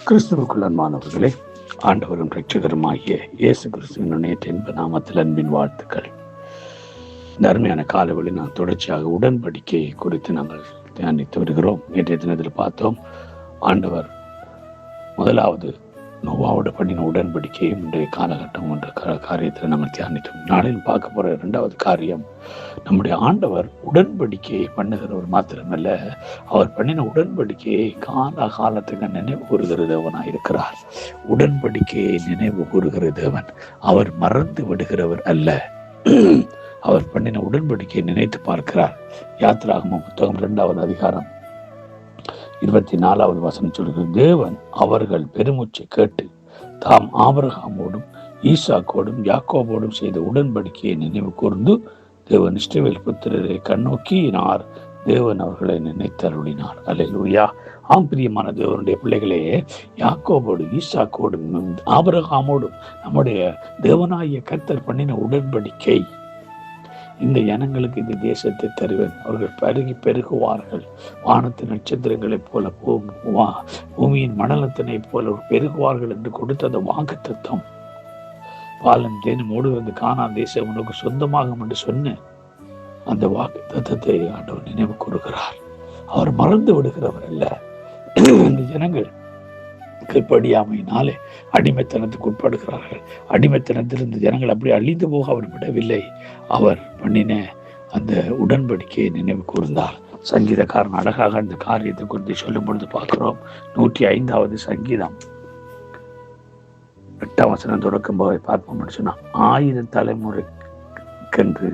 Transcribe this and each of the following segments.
கிறிஸ்துவுக்குள் அன்பானவர்களே, ஆண்டவரும் இரட்சகருமாகிய இயேசு கிறிஸ்துவின் நேற்று என்ப நாமத்தில் அன்பின் வாழ்த்துக்கள். இந்த அருமையான காலவெளி நாம் தொடர்ச்சியாக உடன்படிக்கை குறித்து நாங்கள் தியானித்து வருகிறோம். நேற்றைய தினத்தில் பார்த்தோம், ஆண்டவர் முதலாவது நோவாவோடு பண்ணின உடன்படிக்கையும் இன்றைய காலகட்டம் என்ற காரியத்தில் நாங்கள் தியானித்தோம். நாளில் பார்க்க போகிற இரண்டாவது காரியம், நம்முடைய ஆண்டவர் உடன்படிக்கையை பண்ணுகிறவர் மாத்திரமல்ல, அவர் பண்ணின உடன்படிக்கையை காலத்துக்கு நினைவு கூறுகிற தேவனாக இருக்கிறார். உடன்படிக்கையை நினைவு கூறுகிற தேவன், அவர் மறந்து விடுகிறவர் அல்ல. அவர் பண்ணின உடன்படிக்கையை நினைத்து பார்க்கிறார். யாத்திராகமம் புத்தகம் 2வது அதிகாரம் 24வது வசனம் சொல்கிறது, தேவன் அவர்கள் பெருமூச்சை கேட்டு தாம் ஆபிரகாமோடும் ஈசாக்கோடும் யாக்கோபோடும் செய்த உடன்படிக்கையை நினைவு கூர்ந்து தேவன் இஸ்ரவேல் புத்திரரை கண்ணோக்கினார். தேவன் அவர்களை நினைத்தருளினார். அல்லேலூயா. ஆம் பிரியமான தேவனுடைய பிள்ளைகளே, யாக்கோபோடும் ஈசாக்கோடும் ஆபிரகாமோடும் நம்முடைய தேவனாகிய கர்த்தர் பண்ணின உடன்படிக்கை, இந்த ஜனங்களுக்கு இந்த தேசத்தை தருவேன், அவர்கள் பருகி பெருகுவார்கள், வானத்து நட்சத்திரங்களைப் போல பூமியின் மணலத்தினை போல பெருகுவார்கள் என்று கொடுத்த அந்த வாக்குத்தத்தம், பாலும் தேனும் ஓடு வந்து கானான் தேசம் உனக்கு சொந்தமாகும் என்று சொன்ன அந்த வாக்குத்தத்தத்தை ஆண்டவர் நினைவு கூறுகிறார். அவர் மறந்து விடுகிறவர் அல்ல. இந்த ஜனங்கள் கீழ்ப்படியாமையினாலே அடிமைத்தனத்துக்கு உட்படுகிறார்கள். அடிமைத்தனத்திலிருந்து ஜனங்கள் அப்படி அழிந்து போக அவர் விடவில்லை. அவர் பண்ணின அந்த உடன்படிக்கையை நினைவு கூர்ந்தார். சங்கீதக்காரன் அழகாக அந்த காரியத்தை குறித்து சொல்லும் பொழுது பார்க்கிறோம். 105வது சங்கீதம் 8ஆம் வசனம் தொடக்கும் போது பார்ப்போம் சொன்னா, 1000 தலைமுறைக்கென்று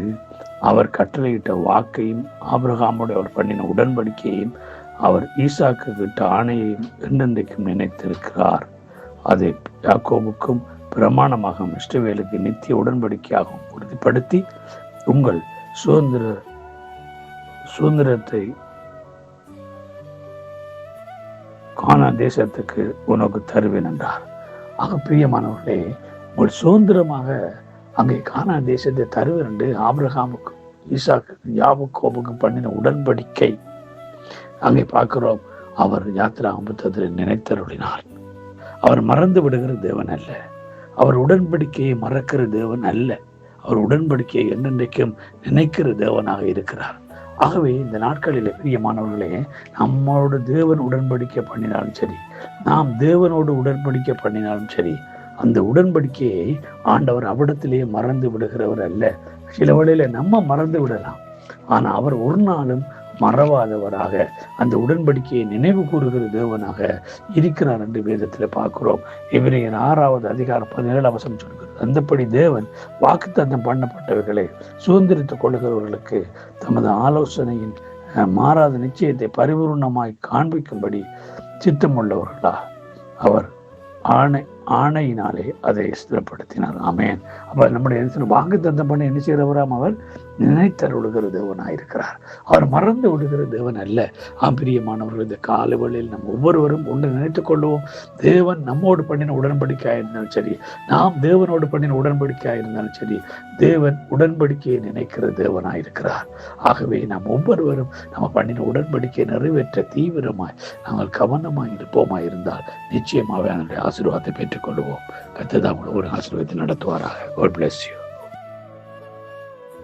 அவர் கட்டளையிட்ட வாக்கையும் ஆபிரகாமோடு அவர் பண்ணின உடன்படிக்கையையும் அவர் ஈசாக்கு கிட்ட ஆணையையும் என்றென்றைக்கும் நினைத்திருக்கிறார். அதை யாக்கோபுக்கும் பிரமாணமாகவும் இஸ்ரவேலுக்கு நித்திய உடன்படிக்கையாகவும் உறுதிப்படுத்தி உங்கள் சுதந்திரத்தை கானான் தேசத்துக்கு உனக்கு தருவேன் என்றார். ஆக பிரியமானவர்களே, உங்கள் சுதந்திரமாக அங்கே கானான் தேசத்தை தருவேன் என்று ஆபிரகாமுக்கும் ஈசாக்கு யாக்கோபுக்கும் பண்ணின உடன்படிக்கை அங்கே பார்க்கிறோம். அவர் யாத்திராகமம் புத்தகத்தில் நினைத்தருளினார். அவர் மறந்து விடுகிற தேவன் அல்ல. அவர் உடன்படிக்கையை மறக்கிற தேவன் அல்ல. அவர் உடன்படிக்கையை என்றென்றைக்கும் நினைக்கிற தேவனாக இருக்கிறார். ஆகவே இந்த நாட்களில் பிரியமானவர்களே, நம்மோடு தேவன் உடன்படிக்கை பண்ணினாலும் சரி, நாம் தேவனோடு உடன்படிக்கை பண்ணினாலும் சரி, அந்த உடன்படிக்கையை ஆண்டவர் அவ்விடத்திலேயே மறந்து விடுகிறவர் அல்ல. சில வேளையில நம்ம மறந்து விடலாம், ஆனா அவர் ஒரு நாளும் மறவாதவராக அந்த உடன்படிக்கையை நினைவு கூறுகிற தேவனாக இருக்கிறார் என்று வேதத்தில் பார்க்கிறோம். எபிரேயர் 6வது அதிகாரம் 17ஆம் வசனம் சொல்கிறது, அந்தப்படி தேவன் வாக்குத்தத்தம் பண்ணப்பட்டவர்களை சுதந்திரித்துக் கொள்ளுகிறவர்களுக்கு தமது ஆலோசனையின் மாறாத நிச்சயத்தை பரிபூர்ணமாய் காண்பிக்கும்படி சித்தமுள்ளவர்களா அவர் ஆணையினாலே அதை ஸ்திரப்படுத்தினார். ஆமென். அப்ப நம்முடைய வாக்குத்தத்தம் பண்ண என்ன செய்கிறவராம் அவர் நினைத்தருளுகிற தேவனாயிருக்கிறார். அவர் மறந்து விடுகிற தேவன் அல்ல. பிரியமானவர்கள், இந்த காலவெளியில் நம்ம ஒவ்வொருவரும் ஒன்று நினைத்துக் கொள்வோம். தேவன் நம்மோடு பண்ணின உடன்படிக்கையாக இருந்தாலும் சரி, நாம் தேவனோடு பண்ணின உடன்படிக்கையாக இருந்தாலும் சரி, தேவன் உடன்படிக்கையை நினைக்கிற தேவனாயிருக்கிறார். ஆகவே நாம் ஒவ்வொருவரும் நம்ம பண்ணின உடன்படிக்கையை நிறைவேற்ற தீவிரமாய் நாங்கள் கவனமாய் இருப்போமாய் இருந்தால் நிச்சயமாக அதனுடைய ஆசீர்வாதத்தை பெற்றுக்கொள்வோம். கர்த்தர் தாம் ஒரு ஆசீர்வாதத்தை நடத்துவாராக. God bless you.